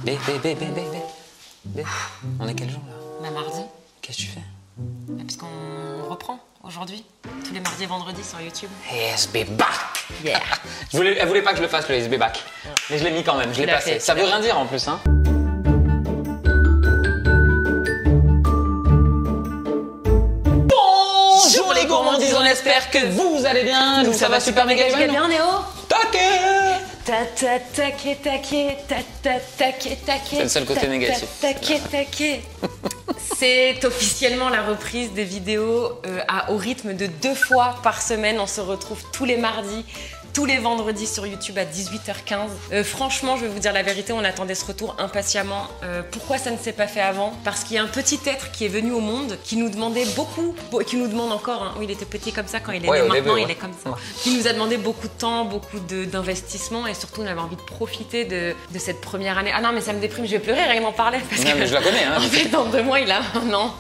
Bé. On est quel jour là? Bah mardi. Qu'est-ce que tu fais? Parce qu'on reprend aujourd'hui. Tous les mardis et vendredis sur YouTube. SB back. Yeah. Elle voulait pas que je le fasse le SB back. Mais je l'ai mis quand même, je l'ai passé. Ça veut rien dire en plus hein. Bonjour les gourmandises, on espère que vous allez bien. Nous ça va super méga bien Néo. Taquet. C'est le seul côté négatif. C'est officiellement la reprise des vidéos au rythme de 2 fois par semaine. On se retrouve tous les mardis, tous les vendredis sur YouTube à 18h15. Franchement, je vais vous dire la vérité, on attendait ce retour impatiemment. Pourquoi ça ne s'est pas fait avant? Parce qu'il y a un petit être qui est venu au monde, qui nous demandait beaucoup, qui nous demande encore, hein, oui, il était petit comme ça quand il est né, maintenant il est comme ça, qui nous a demandé beaucoup de temps, beaucoup d'investissement et surtout on avait envie de profiter de cette première année. Ah non mais ça me déprime, je vais pleurer rien d'en parler. Parce non que, mais je la connais hein. En fait dans 2 mois il a 1 an.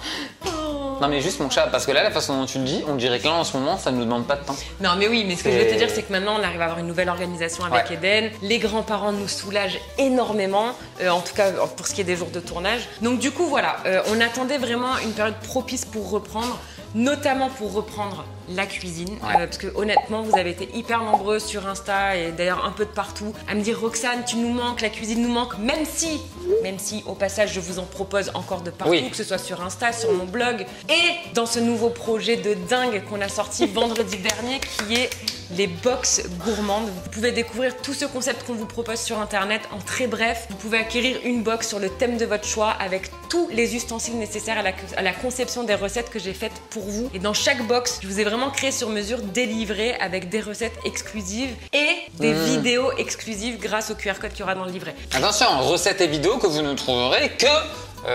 Non mais juste mon chat, parce que là la façon dont tu le dis, on dirait que là en ce moment ça ne nous demande pas de temps. Non mais oui, mais ce que je veux te dire c'est que maintenant on arrive à avoir une nouvelle organisation avec Eden. Les grands-parents nous soulagent énormément, en tout cas pour ce qui est des jours de tournage. Donc du coup voilà, on attendait vraiment une période propice pour reprendre, notamment pour reprendre la cuisine, parce que honnêtement vous avez été hyper nombreux sur Insta et d'ailleurs un peu de partout à me dire Roxane tu nous manques, la cuisine nous manque, même si au passage je vous en propose encore de partout, que ce soit sur Insta, sur mon blog et dans ce nouveau projet de dingue qu'on a sorti vendredi dernier qui est les box gourmandes. Vous pouvez découvrir tout ce concept qu'on vous propose sur internet en très bref. Vous pouvez acquérir une box sur le thème de votre choix avec tous les ustensiles nécessaires à la conception des recettes que j'ai faites pour vous. Et dans chaque box, je vous ai vraiment créé sur mesure des livrets avec des recettes exclusives et des vidéos exclusives grâce au QR code qu'il y aura dans le livret. Attention, recettes et vidéos que vous ne trouverez que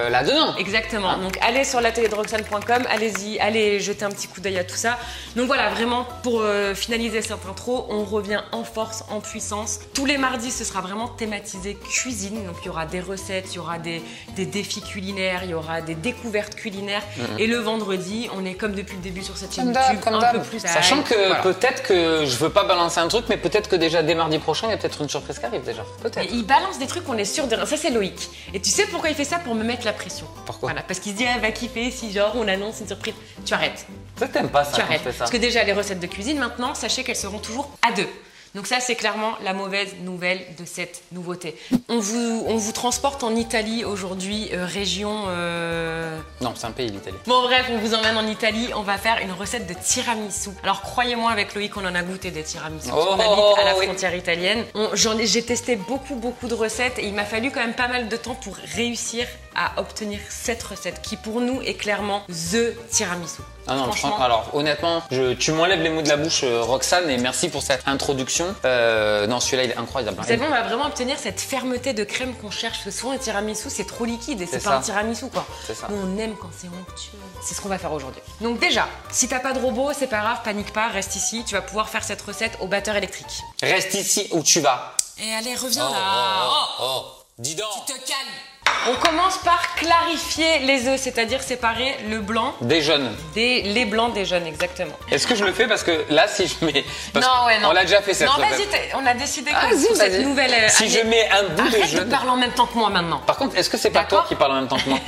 là-dedans. Exactement. Donc allez sur l'atelierderoxane.com, allez-y, allez jeter un petit coup d'œil à tout ça. Donc voilà, vraiment pour finaliser cette intro, on revient en force, en puissance. Tous les mardis, ce sera vraiment thématisé cuisine. Donc il y aura des recettes, il y aura des défis culinaires, il y aura des découvertes culinaires. Et le vendredi, on est comme depuis le début sur cette chaîne YouTube, un peu plus. Sachant que peut-être que je veux pas balancer un truc, mais peut-être que déjà dès mardi prochain, il y a peut-être une surprise qui arrive déjà. Peut-être. Il balance des trucs, on est sûr de. Ça c'est Loïc. Et tu sais pourquoi il fait ça? Pour me mettre la pression. Pourquoi? Voilà, parce qu'il se dit elle va kiffer si genre on annonce une surprise. Tu arrêtes. Ça t'aimes pas ça? Tu arrêtes. Parce que déjà les recettes de cuisine maintenant, sachez qu'elles seront toujours à 2. Donc ça c'est clairement la mauvaise nouvelle de cette nouveauté. On vous transporte en Italie aujourd'hui, région... Non, c'est un pays l'Italie. Bon bref, on vous emmène en Italie, on va faire une recette de tiramisu. Alors croyez-moi avec Loïc, on en a goûté des tiramisu. On habite à la frontière italienne. J'ai testé beaucoup de recettes et il m'a fallu quand même pas mal de temps pour réussir à obtenir cette recette qui pour nous est clairement THE tiramisu. Ah non, franchement, alors honnêtement, tu m'enlèves les mots de la bouche Roxane et merci pour cette introduction. Non, celui-là il est incroyable. Vous savez, on va vraiment obtenir cette fermeté de crème qu'on cherche. Parce que souvent, le tiramisu, c'est trop liquide et c'est pas un tiramisu quoi. C'est ça. Nous, on aime quand c'est onctueux. C'est ce qu'on va faire aujourd'hui. Donc déjà, si t'as pas de robot, c'est pas grave, panique pas, reste ici. Tu vas pouvoir faire cette recette au batteur électrique. Reste ici où tu vas. Et allez, reviens là. Dis donc. Tu te calmes. On commence par clarifier les œufs, c'est-à-dire séparer le blanc des jaunes. Les blancs des jaunes, exactement. Est-ce que je le fais parce que là, si je mets... Non. On l'a déjà fait cette recette. Non, vas-y, on a décidé que sous cette nouvelle... Si je mets un bout de jaune... Arrête de parler en même temps que moi maintenant. Par contre, est-ce que c'est pas toi qui parle en même temps que moi?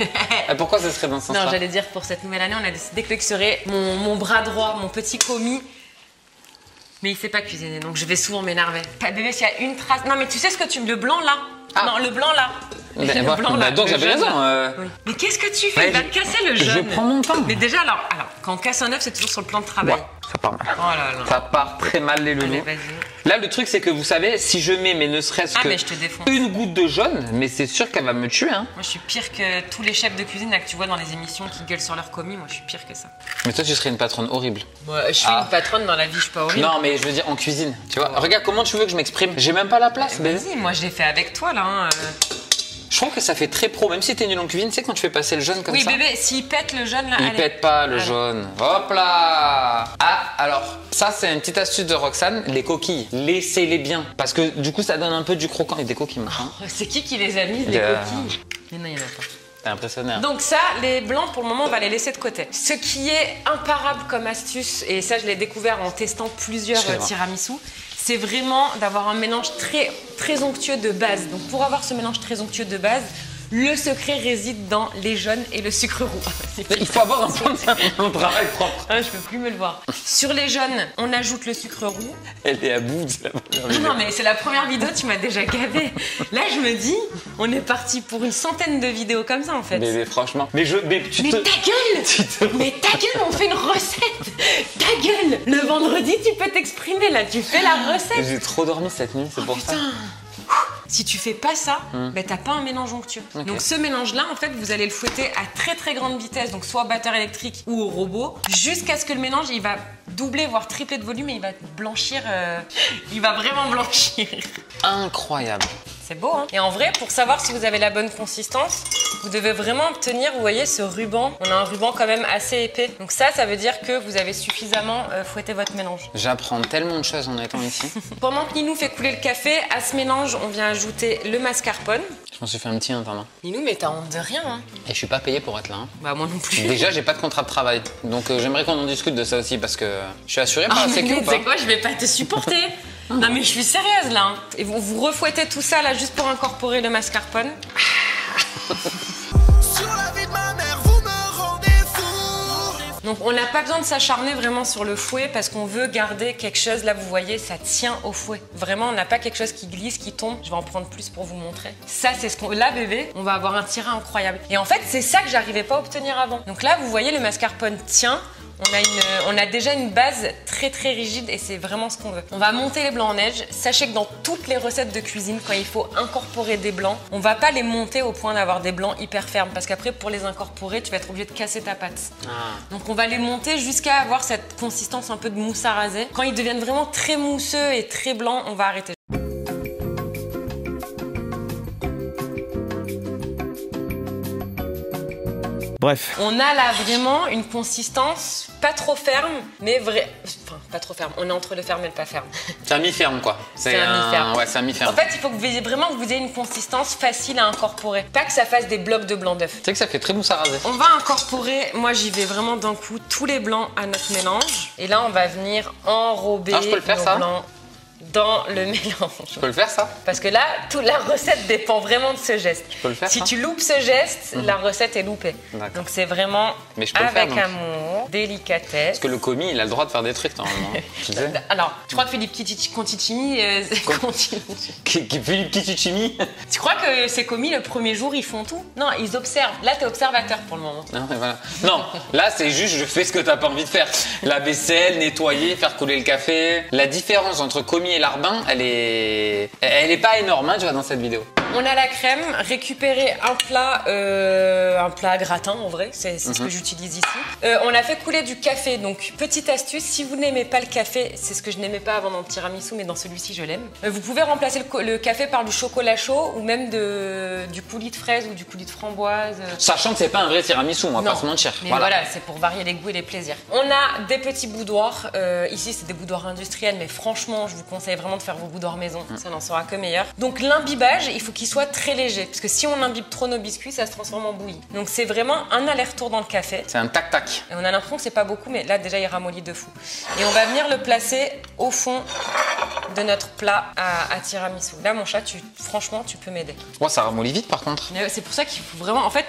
Pourquoi ce serait dans ce sens-là? Non, j'allais dire pour cette nouvelle année, on a décidé que Loïc serait mon bras droit, mon petit commis. Mais il sait pas cuisiner, donc je vais souvent m'énerver. Bébé, s'il y a une trace... Non, mais tu sais ce que tu... Le blanc là. Non, le blanc là. Le blanc, là. Donc j'avais raison. Oui. Mais qu'est-ce que tu fais? Il va te casser le jaune. Je prends mon temps. Mais déjà, alors quand on casse un œuf, c'est toujours sur le plan de travail. Ouais, ça part mal. Oh là là. Ça part très mal les loulous. Là, le truc, c'est que vous savez, si je mets, mais ne serait-ce que mais je te défonce. une goutte de jaune, mais c'est sûr qu'elle va me tuer. Hein. Moi, je suis pire que tous les chefs de cuisine là, que tu vois dans les émissions qui gueulent sur leur commis. Moi, je suis pire que ça. Mais toi, tu serais une patronne horrible. Moi, je suis une patronne dans la vie, je suis pas horrible. Non, mais je veux dire en cuisine. Tu vois, regarde comment tu veux que je m'exprime. J'ai même pas la place. Vas-y, moi, je l'ai fait avec toi là. Je trouve que ça fait très pro, même si t'es nul en cuisine, tu sais quand tu fais passer le jaune comme ça. Oui bébé, s'il pète le jaune là, il pète pas le jaune. Hop là. Ah, alors, ça c'est une petite astuce de Roxane, les coquilles, laissez-les bien. Parce que du coup ça donne un peu du croquant et des coquilles machin. C'est qui les a mises, des coquilles? Mais non, il y en a pas. T'es impressionné. Hein. Donc ça, les blancs pour le moment on va les laisser de côté. Ce qui est imparable comme astuce, et ça je l'ai découvert en testant plusieurs tiramisu, c'est vraiment d'avoir un mélange très onctueux de base. Donc pour avoir ce mélange très onctueux de base, le secret réside dans les jaunes et le sucre roux. Il faut avoir un travail propre. Ah, je peux plus me le voir. Sur les jaunes, on ajoute le sucre roux. Elle est à bout de la première vidéo. Non mais c'est la première vidéo, tu m'as déjà gavé. Là je me dis, on est parti pour une centaine de vidéos comme ça en fait. Bébé, franchement. Mais ta gueule Mais ta gueule, on fait une recette. Ta gueule. Le vendredi, tu peux t'exprimer là, tu fais la recette. J'ai trop dormi cette nuit, c'est pour ça. Si tu fais pas ça, ben t'as pas un mélange onctueux. Okay. Donc ce mélange-là, en fait, vous allez le fouetter à très grande vitesse, donc soit au batteur électrique ou au robot, jusqu'à ce que le mélange, il va doubler, voire tripler de volume et il va blanchir, il va vraiment blanchir. Incroyable. C'est beau, hein? Et en vrai, pour savoir si vous avez la bonne consistance, vous devez vraiment obtenir, vous voyez, ce ruban. On a un ruban quand même assez épais. Donc ça veut dire que vous avez suffisamment fouetté votre mélange. J'apprends tellement de choses en étant ici. Pendant que Ninou fait couler le café, à ce mélange, on vient ajouter le mascarpone. Je m'en suis fait un petit ta main. Ninou, mais t'as honte de rien, hein? Et je suis pas payé pour être là. Hein. Bah moi non plus. Déjà, j'ai pas de contrat de travail. Donc j'aimerais qu'on en discute de ça aussi parce que je suis assuré par la sécu ou pas? Tu sais quoi, je vais pas te supporter. Non mais je suis sérieuse là. Et vous refouettez tout ça là juste pour incorporer le mascarpone. Sur la vie de ma mère, vous me rendez fou. Donc on n'a pas besoin de s'acharner vraiment sur le fouet parce qu'on veut garder quelque chose. Là vous voyez, ça tient au fouet. Vraiment, on n'a pas quelque chose qui glisse, qui tombe. Je vais en prendre plus pour vous montrer. Ça c'est ce qu'on... Là bébé, on va avoir un tirant incroyable. Et en fait, c'est ça que j'arrivais pas à obtenir avant. Donc là, vous voyez, le mascarpone tient. On a déjà une base très rigide et c'est vraiment ce qu'on veut. On va monter les blancs en neige. Sachez que dans toutes les recettes de cuisine, quand il faut incorporer des blancs, on va pas les monter au point d'avoir des blancs hyper fermes parce qu'après pour les incorporer, tu vas être obligé de casser ta pâte. Donc on va les monter jusqu'à avoir cette consistance un peu de mousse à raser. Quand ils deviennent vraiment très mousseux et très blancs, on va arrêter. Bref. On a là vraiment une consistance pas trop ferme, mais vrai. Enfin, pas trop ferme. On est entre le ferme et le pas ferme. C'est un mi-ferme quoi. C'est un mi-ferme. Ouais, c'est un mi-ferme. En fait, il faut que vous ayez vraiment une consistance facile à incorporer. Pas que ça fasse des blocs de blanc d'œuf. Tu sais que ça fait très mousse à raser. On va incorporer, moi j'y vais vraiment d'un coup, tous les blancs à notre mélange. Et là, on va venir enrober je peux le faire, nos ça blancs dans le mélange. Je peux le faire ça? Parce que là, toute la recette dépend vraiment de ce geste. Je peux le faire Si ça? tu loupes ce geste, la recette est loupée. Donc c'est vraiment mais je peux avec le faire, amour, délicatesse. Parce que le commis, il a le droit de faire des trucs normalement. Tu sais? Alors, tu crois que Philippe Conticini Philippe Kittichimi? Tu crois que ces commis, le premier jour, ils font tout? Non, ils observent. Là, t'es observateur pour le moment. Non, mais voilà. Non, là, c'est juste, je fais ce que t'as pas envie de faire. La vaisselle, nettoyer, faire couler le café. La différence entre commis et larbin, elle est pas énorme, hein, tu vois, dans cette vidéo. On a la crème, récupérer un plat gratin en vrai, c'est ce que j'utilise ici. On a fait couler du café, donc petite astuce, si vous n'aimez pas le café, c'est ce que je n'aimais pas avant dans le tiramisu, mais dans celui-ci je l'aime. Vous pouvez remplacer le café par du chocolat chaud ou même du coulis de fraise ou du coulis de framboise. Sachant que c'est pas un vrai tiramisu, on va pas se mentir. Mais voilà, c'est pour varier les goûts et les plaisirs. On a des petits boudoirs, ici c'est des boudoirs industriels, mais franchement je vous conseille vraiment de faire vos boudoirs maison, ça n'en sera que meilleur. Donc l'imbibage, il faut qu'il soit très léger, parce que si on imbibe trop nos biscuits, ça se transforme en bouillie. Donc c'est vraiment un aller-retour dans le café. C'est un tac-tac. Et on a l'impression que c'est pas beaucoup, mais là déjà il ramollit de fou. Et on va venir le placer au fond de notre plat à tiramisu. Là mon chat, franchement tu peux m'aider. Oh, ça ramollit vite par contre. C'est pour ça qu'il faut vraiment, en fait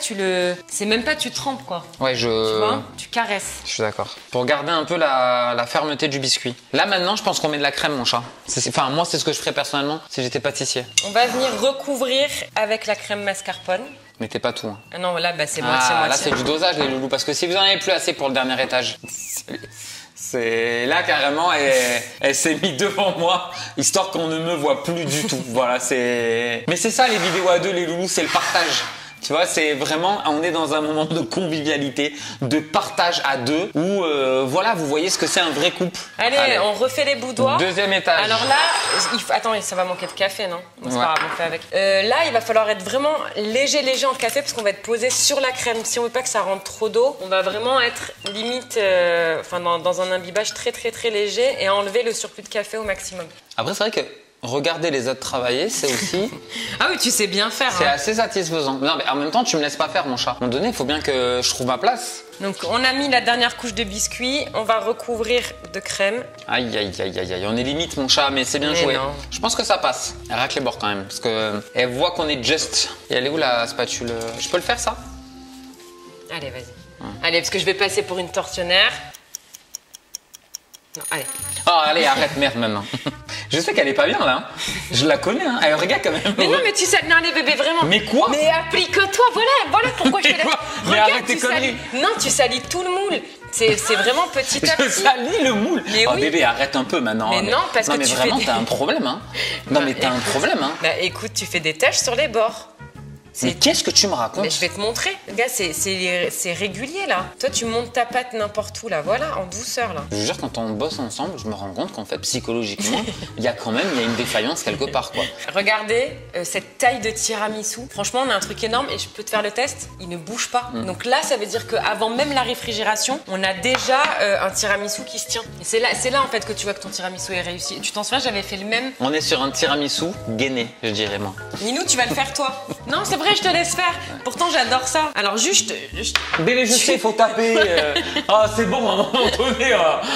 c'est même pas tu trempes quoi. Ouais, Tu vois, tu caresses. Je suis d'accord. Pour garder un peu la fermeté du biscuit. Là maintenant, je pense qu'on met de la crème, mon chat. Enfin, moi c'est ce que je ferais personnellement si j'étais pâtissier. On va venir recouvrir avec la crème mascarpone. Mettez pas tout. Hein. Ah non, là c'est moitié-moitié. Là c'est du dosage les loulous, parce que si vous en avez plus assez pour le dernier étage. C'est là carrément, elle s'est mise devant moi, histoire qu'on ne me voit plus du tout. Voilà, c'est. Mais c'est ça les vidéos à deux, les loulous, c'est le partage. Tu vois, c'est vraiment, on est dans un moment de convivialité, de partage à deux, où voilà, vous voyez ce que c'est un vrai couple. Allez, on refait les boudoirs. Deuxième étage. Alors là, attends, ça va manquer de café, non? Bon, c'est pas grave, on fait avec. Là, il va falloir être vraiment léger en café, parce qu'on va être posé sur la crème. Si on veut pas que ça rentre trop d'eau, on va vraiment être limite, dans un imbibage très léger et enlever le surplus de café au maximum. Après, c'est vrai que regarder les autres travailler, c'est aussi... Ah oui, tu sais bien faire. C'est assez satisfaisant. Non, mais en même temps, tu me laisses pas faire, mon chat. À un moment donné, il faut bien que je trouve ma place. Donc, on a mis la dernière couche de biscuit. On va recouvrir de crème. Aïe, aïe, aïe, aïe, aïe. On est limite, mon chat, mais c'est bien joué. Non. Je pense que ça passe. Elle racle les bords quand même, parce que elle voit qu'on est just. Et elle est où la spatule? Je peux le faire, ça? Allez, vas-y. Allez, parce que je vais passer pour une tortionnaire. Non, allez. Oh, allez, arrête, merde, maintenant. Je sais qu'elle est pas bien, là. Hein. Je la connais, hein. Elle regarde quand même. Mais non, mais tu sais, non, les bébés, vraiment. Mais quoi? Mais applique-toi, voilà pourquoi je te laisse. Mais Regarde, arrête tes tu salis. conneries. Non, tu salis tout le moule. C'est vraiment petit à Je petit. salis le moule. Mais oh, oui. bébé, arrête un peu maintenant. Mais non, parce que mais tu vraiment, fais t'as un problème, hein. Non, mais t'as un problème, hein. Bah écoute, tu fais des taches sur les bords. Mais qu'est-ce que tu me racontes? Mais je vais te montrer. Regarde, c'est régulier là. Toi, tu montes ta patte n'importe où là. Voilà, en douceur là. Je vous jure, quand on bosse ensemble, je me rends compte qu'en fait, psychologiquement, il y a une défaillance quelque part, quoi. Regardez cette taille de tiramisu. Franchement, on a un truc énorme et je peux te faire le test. Il ne bouge pas. Donc là, ça veut dire qu'avant même la réfrigération, on a déjà un tiramisu qui se tient. Et c'est là en fait que tu vois que ton tiramisu est réussi. Tu t'en souviens, j'avais fait le même. On est sur un tiramisu gainé, je dirais moi. Ninou, tu vas le faire toi. Non, c'est vrai, je te laisse faire. Pourtant, j'adore ça. Alors juste. Bébé, je sais, faut taper. Ah, c'est bon, à un moment donné.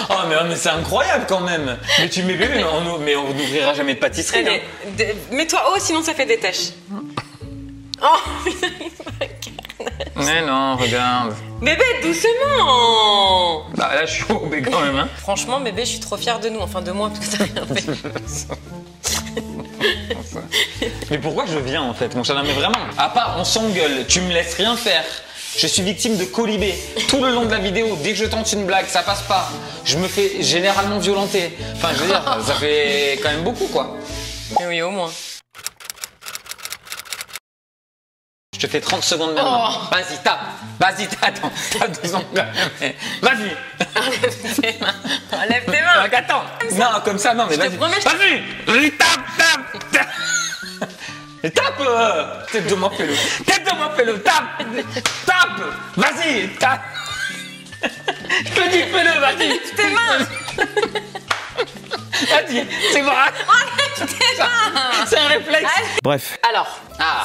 Ah, mais c'est incroyable quand même. Mais tu mets bébé, mais on n'ouvrira jamais de pâtisserie. Allez, Hein. mets-toi haut, sinon ça fait des taches. Oh, Mais non, regarde. bébé, doucement. Bah là, je suis au bébé quand même. Hein. Franchement, bébé, je suis trop fière de nous. Enfin, de moi, parce que t'as rien fait. Mais pourquoi je viens en fait, mon chat? Non, mais vraiment. À part, on s'engueule, tu me laisses rien faire. Je suis victime de colibé tout le long de la vidéo. Dès que je tente une blague, ça passe pas. Je me fais généralement violenter. Enfin, je veux dire, ça fait quand même beaucoup, quoi. Mais oui, au moins. Je te fais 30 secondes maintenant. Oh. Vas-y, tape. Vas-y, attends. Tape 2 secondes. Vas-y. Enlève tes mains. Enlève tes mains. Attends. Non, comme ça, non, mais vas-y. promets, Vas-y. Vas-y, tape. Tape. Tête de moi, fais-le. Tête de moi, fais-le. Tape. Tape. Vas-y, tape. Je te dis, fais-le, vas-y. Tes mains. Vas-y, c'est bon. C'est un réflexe. Bref. Alors,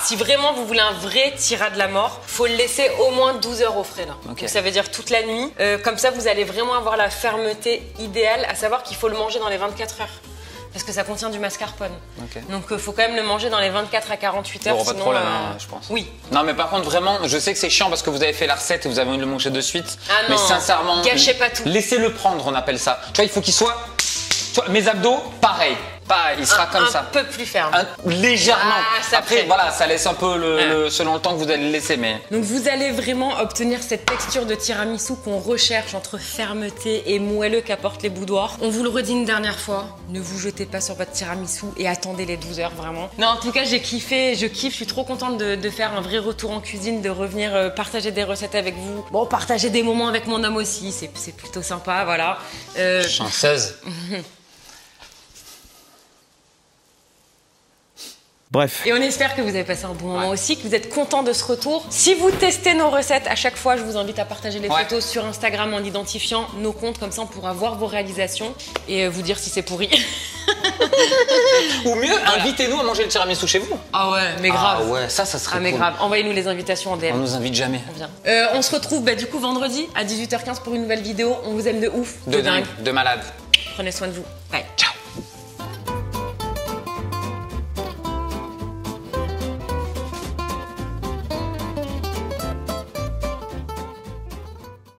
si vraiment vous voulez un vrai tirade de la mort, faut le laisser au moins 12 heures au frais là. Ok. Donc ça veut dire toute la nuit. Comme ça, vous allez vraiment avoir la fermeté idéale, à savoir qu'il faut le manger dans les 24 heures. Parce que ça contient du mascarpone. Ok. Donc faut quand même le manger dans les 24 à 48 heures. Bon, pas de sinon, problème, je pense. Oui. Non, mais par contre, vraiment, je sais que c'est chiant parce que vous avez fait la recette et vous avez envie de le manger de suite. Ah non, mais sincèrement, gâchez pas tout. Laissez-le prendre, on appelle ça. Tu vois, il faut qu'il soit. Tu vois, mes abdos, pareil. Il sera comme ça. Un peu plus ferme. Légèrement. Ah, ça Après, fait. voilà, ça laisse un peu selon le temps que vous allez le laisser, mais. Donc vous allez vraiment obtenir cette texture de tiramisu qu'on recherche entre fermeté et moelleux qu'apportent les boudoirs. On vous le redit une dernière fois, ne vous jetez pas sur votre tiramisu et attendez les 12 heures vraiment. Non, en tout cas j'ai kiffé, je kiffe, je suis trop contente de faire un vrai retour en cuisine, de revenir partager des recettes avec vous. Bon, partager des moments avec mon homme aussi, c'est plutôt sympa, voilà. Chanceuse. Bref. Et on espère que vous avez passé un bon moment aussi, que vous êtes content de ce retour. Si vous testez nos recettes, à chaque fois, je vous invite à partager les photos sur Instagram en identifiant nos comptes. Comme ça, on pourra voir vos réalisations et vous dire si c'est pourri. Ou mieux, invitez-nous à manger le tiramisu chez vous. Ah ouais, mais grave. Ah ouais, ça serait Ah mais cool. grave. Envoyez-nous les invitations en DM. On nous invite jamais. On vient. On se retrouve du coup vendredi à 18h15 pour une nouvelle vidéo. On vous aime de ouf. De dingue, de malade. Prenez soin de vous. Bye. Ciao.